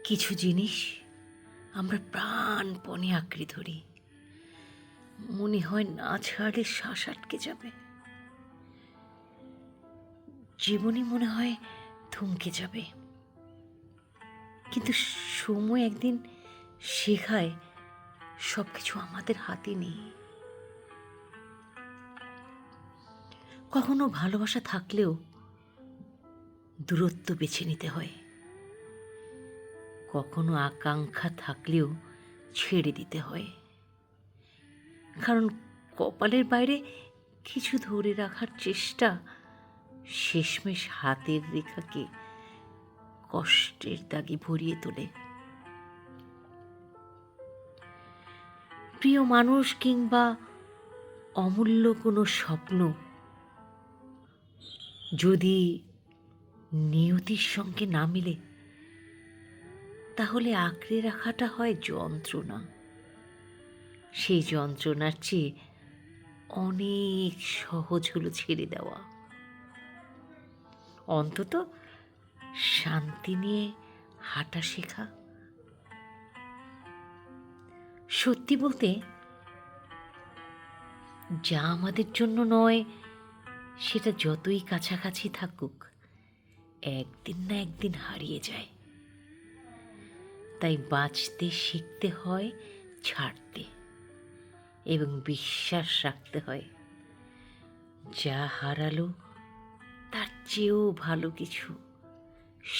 কিছু জিনিস আমরা প্রাণপণে আঁকড়ে ধরি, মনে হয় না ছাড়লে শ্বাস আটকে যাবে। জীবনই মনে হয় থমকে যাবে, কিন্তু সময় একদিন শেখায় সব কিছু আমাদের হাতে নেই। কখনো ভালোবাসা থাকলেও দূরত্ব বেছে নিতে হয়, কখনো আকাঙ্ক্ষা থাকলেও ছেড়ে দিতে হয়, কারণ কপালের বাইরে কিছু ধরে রাখার চেষ্টা শেষমেশ হাতের রেখাকে কষ্টের দাগে ভরিয়ে তোলে। প্রিয় মানুষ কিংবা অমূল্য কোনো স্বপ্ন যদি নিয়তির সঙ্গে না মিলে, তাহলে আঁকড়ে রাখাটা হয় যন্ত্রণা। সেই যন্ত্রণার চেয়ে অনেক সহজ হলো ছেড়ে দেওয়া, অন্তত শান্তি নিয়ে হাঁটা শেখা। সত্যি বলতে, যা আমাদের জন্য নয় সেটা যতই কাছাকাছি থাকুক একদিন না একদিন হারিয়ে যায়। তাই বাঁচতে শিখতে হয় ছাড়তে, এবং বিশ্বাস রাখতে হয় যা হারালো তার চেয়েও ভালো কিছু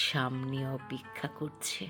সামনে অপেক্ষা করছে।